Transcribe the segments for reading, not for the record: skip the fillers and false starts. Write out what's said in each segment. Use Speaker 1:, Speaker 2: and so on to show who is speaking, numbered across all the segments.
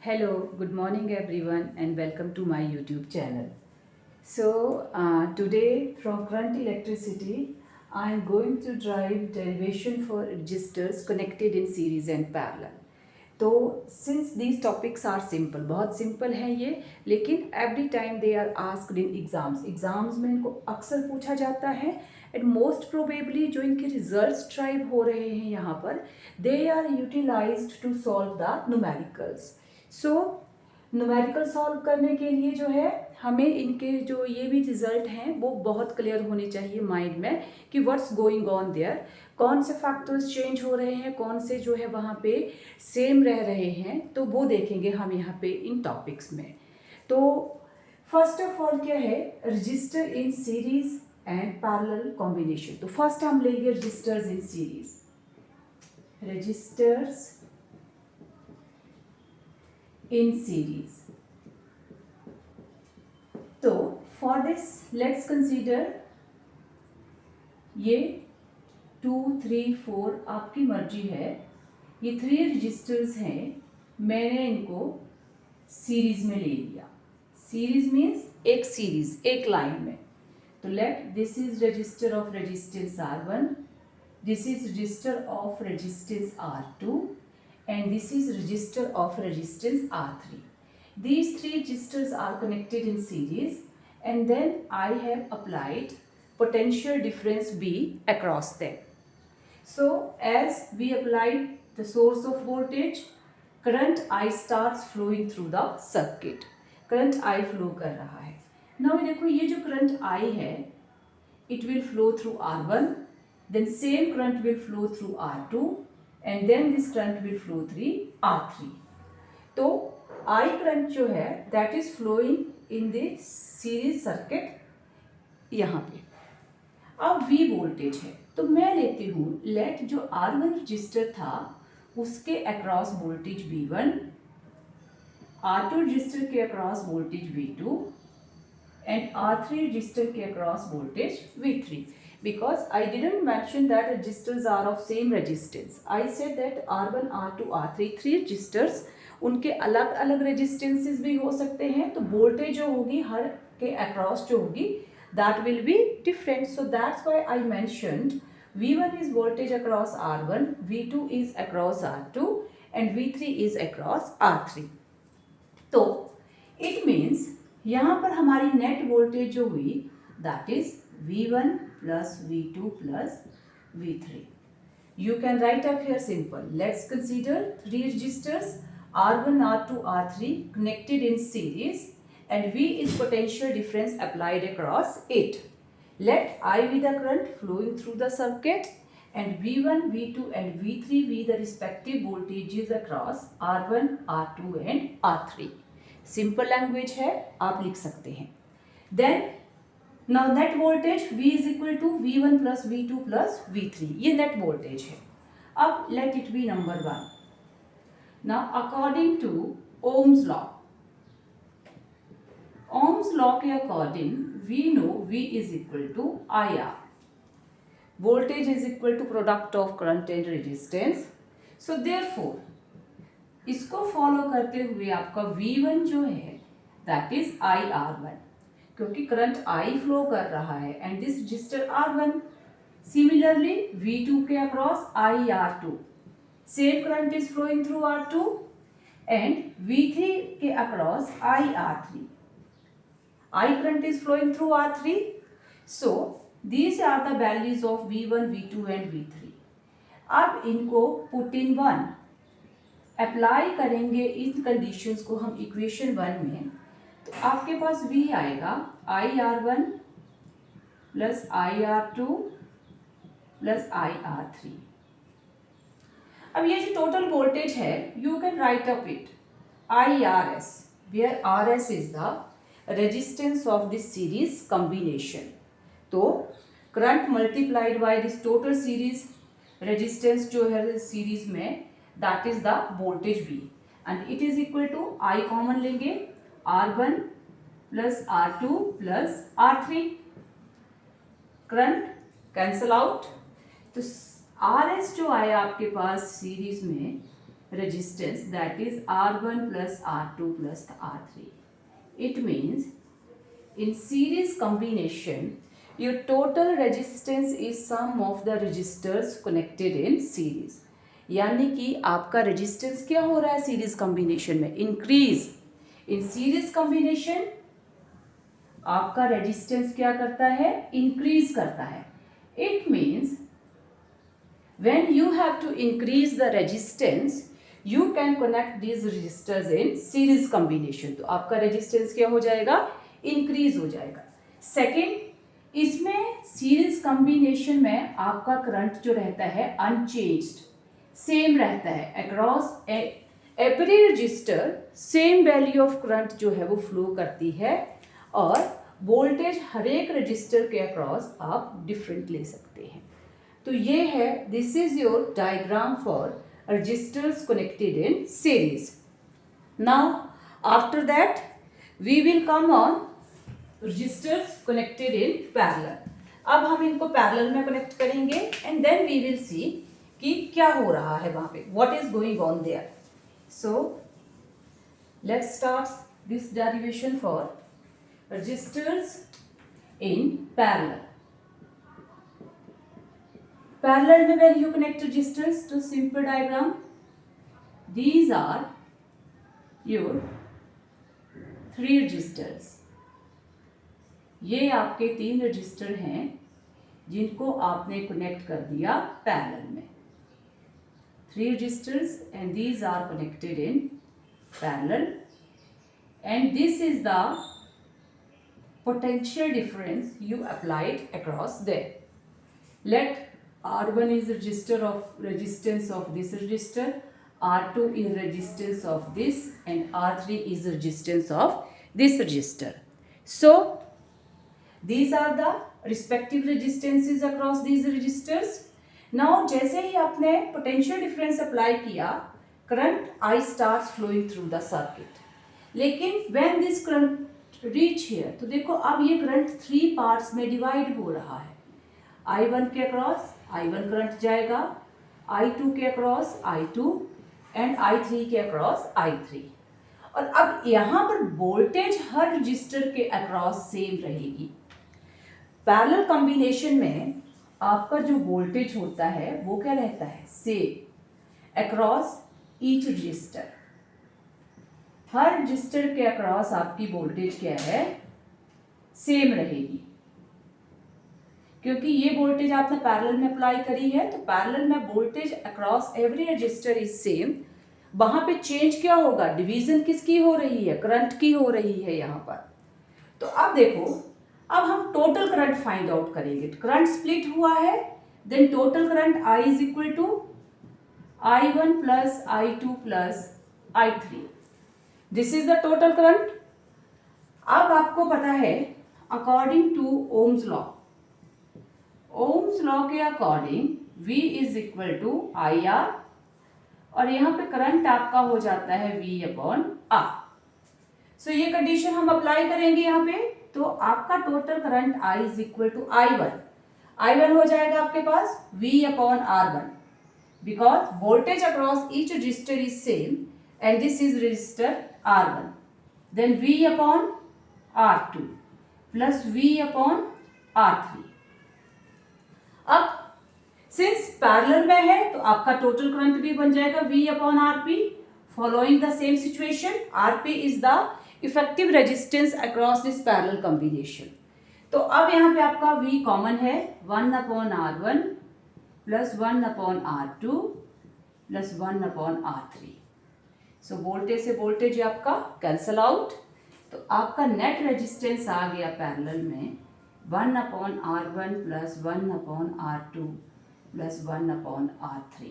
Speaker 1: Hello, good morning everyone and welcome to my YouTube channel. Today from current electricity, I am going to drive derivation for registers connected in series and parallel. तो since these topics are simple, बहुत simple है ये, लेकिन every time they are asked in exams में इनको अक्सर पूछा जाता है and most probably जो इनके results ड्राइव हो रहे हैं यहाँ पर they are utilized to solve the numericals. Numerical solve करने के लिए जो है हमें इनके जो ये भी रिजल्ट हैं वो बहुत क्लियर होने चाहिए माइंड में कि व्हाट्स गोइंग ऑन देयर, कौन से फैक्टर्स चेंज हो रहे हैं, कौन से जो है वहाँ पे सेम रह रहे हैं, तो वो देखेंगे हम यहाँ पे इन टॉपिक्स में। तो फर्स्ट ऑफ ऑल क्या है, resistor in series and parallel combination. तो फर्स्ट हम लेंगे resistors in series, resistors in series. तो for this let's consider ये 2, 3, 4 आपकी मर्जी है, ये 3 रजिस्टर्स हैं, मैंने इनको सीरीज में ले लिया। सीरीज मीन्स एक सीरीज, एक लाइन में। तो let this is register of resistance R1, this is register of resistance R2 and this is register of resistance R3. These 3 registers are connected in series and then I have applied potential difference B across them. So as we applied the source of voltage, current I starts flowing through the circuit. Current I flow कर रहा है। Now देखो ये जो current I है, it will flow through R1, then same current will flow through R2, and then this current will flow through R3. तो I current जो है that is flowing in the series circuit यहाँ पे। अब V voltage है, तो मैं लेती हूँ लेट जो R1 रजिस्टर था उसके across voltage V1, R2 resistor के across voltage V2 and R3 resistor के across voltage V3. Because I didn't mention that registers are of same resistance. I said that R1, R2, R3 3 registers, उनके अलग अलग resistances भी हो सकते हैं, तो वोल्टेज जो होगी हर के अक्रॉस जो होगी that will be different. So that's why I mentioned V1 is voltage across R1, V2 is across R2 and V3 is across R3. तो it means यहाँ पर हमारी नेट वोल्टेज जो हुई that is V1 plus V2 plus V3. You can write up here simple. Let's consider 3 registers R1, R2, R3 connected in series and V is potential difference applied across it. Let I be the current flowing through the circuit and V1, V2 and V3 be the respective voltages across R1, R2 and R3. Simple language है, आप लिख सकते हैं। Then now net voltage V is equal to V1 plus V2 plus V3, ये net voltage है। अब let it be number 1. Now according to Ohm's law, Ohm's law के according we know V is equal to IR. Voltage is equal to product of current and resistance. So therefore इसको follow करते हुए आपका V1 जो है that is IR1, क्योंकि current I flow कर रहा है and this register R1. Similarly V2 के across IR2, same current is flowing through R2 and V3 के across IR3, I current is flowing through R3. So these are the values of V1, V2 and V3. अब इनको put in 1 apply करेंगे इन conditions को हम equation 1 में, तो आपके पास V आएगा IR1 plus IR2 plus IR3. अब ये जो टोटल वोल्टेज है you can write up it IRS, where RS is the resistance of this series combination. तो current multiplied by this total series resistance जो है सीरीज में that is the voltage V and it is equal to I common लेंगे R1 plus R2 plus R3, current cancel out. तो RS जो आया आपके पास सीरीज में resistance, that is R1 plus R2 plus R3. It means in series combination, your total resistance is sum of the resistors connected in series. यानी कि आपका resistance क्या हो रहा है सीरीज कॉम्बिनेशन में, इंक्रीज. इन सीरीज कॉम्बिनेशन आपका resistance क्या करता है, इंक्रीज करता है. It means when you have to increase the resistance, you can connect these resistors in series combination. तो आपका resistance क्या हो जाएगा, increase हो जाएगा. Second, इसमें series combination में आपका current जो रहता है unchanged, same रहता है across every resistor. same value of current जो है वो flow करती है और voltage हर एक resistor के across आप different ले सकते हैं. तो ये है, this is your diagram for resistors connected in series. Now after that we will come on resistors connected in parallel. अब हम इनको पैरेलल में कनेक्ट करेंगे and then we will see कि क्या हो रहा है वहां पे, what is going on there. So let's start this derivation for resistors in parallel. Parallel में when you connect resistors to simple diagram, these are your three resistors. ये आपके 3 रजिस्टर हैं जिनको आपने कनेक्ट कर दिया पैरेलल में. 3 resistors and these are connected in parallel, and this is the potential difference you applied across there. Let R1 is resistance of this resistor, R2 is resistance of this, and R3 is resistance of this resistor. So these are the respective resistances across these resistors. Now जैसे ही आपने potential difference apply किया, current I starts flowing through the circuit. लेकिन when this current reach here, तो देखो अब ये current 3 parts में divide हो रहा है. I1 के अक्रॉस I1 करंट जाएगा, I2 के अक्रॉस I2 एंड I3 के अक्रॉस I3. और अब यहाँ पर वोल्टेज हर रजिस्टर के अक्रॉस सेम रहेगी. पैरेलल कॉम्बिनेशन में आपका जो वोल्टेज होता है वो क्या रहता है, सेम अक्रॉस ईच रजिस्टर. हर रजिस्टर के अक्रॉस आपकी वोल्टेज क्या है, सेम रहेगी. क्योंकि ये वोल्टेज आपने पैरेलल में अप्लाई करी है, तो पैरेलल में voltage across every register is same. वहां पे चेंज क्या होगा, डिवीजन किसकी हो रही है, करंट की हो रही है यहाँ पर. तो अब देखो, अब हम टोटल करंट फाइंड आउट करेंगे. करंट स्प्लिट हुआ है, then total current I is equal to I1 plus I2 plus I3. This is the total current. अब आपको पता है according to Ohm's law, Ohm's law के according V is equal to IR, और यहाँ पे करंट आपका हो जाता है V अपॉन R. सो ये कंडीशन हम अप्लाई करेंगे यहाँ पे, तो आपका total current I is equal to I1 हो जाएगा आपके पास V upon R1, because voltage across each resistor is same and this is resistor R1. Then V upon R2 plus V upon R3. अब सिंस पैरेलल में है तो आपका total current भी बन जाएगा V upon RP. Following the same situation, RP is the effective resistance across this parallel combination. तो अब यहाँ पे आपका V कॉमन है, 1 upon R1 plus 1 upon R2 plus 1 upon R3. So voltage से वोल्टेज आपका कैंसल आउट. तो आपका नेट रेजिस्टेंस आ गया पैरेलल में 1 upon R1 plus 1 upon R2 plus 1 upon R3.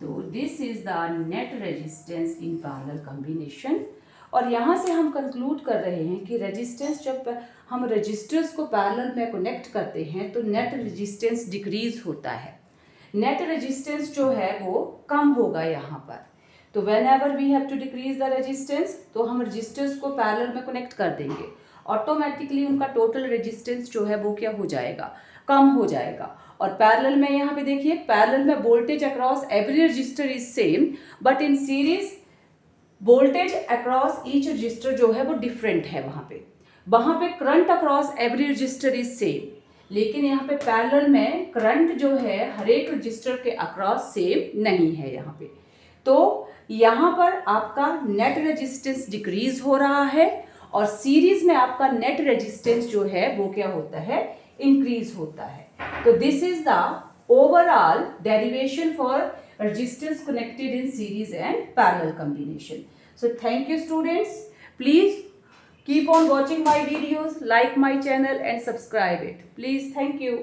Speaker 1: तो this is the net resistance in parallel combination. और यहाँ से हम कंक्लूड कर रहे हैं कि रेजिस्टेंस, जब हम रजिस्टर्स को पैरेलल में कनेक्ट करते हैं तो नेट रेजिस्टेंस डिक्रीज होता है. नेट रेजिस्टेंस जो है वो कम होगा यहाँ पर. तो whenever we have to decrease the resistance, तो हम रजिस्टर्स को पैरेलल में कनेक्ट कर देंगे, ऑटोमेटिकली उनका टोटल रेजिस्टेंस जो है वो क्या हो जाएगा, कम हो जाएगा. और पैरेलल में यहाँ पे देखिए, पैरेलल में voltage across every register is same, but in series voltage across each register जो है वो डिफरेंट है। वहाँ पे current across every register is same, लेकिन यहाँ पे पैरेलल में करंट जो है हर एक रजिस्टर के अक्रॉस सेम नहीं है यहाँ पे। तो यहाँ पर आपका नेट रेजिस्टेंस डिक्रीज हो रहा है और सीरीज में आपका नेट रेजिस्टेंस जो है वो क्या होता है, इंक्रीज होता है। तो this is the overall derivation for resistance connected in series and parallel combination. So thank you students. Please keep on watching my videos, like my channel and subscribe it. Please, thank you.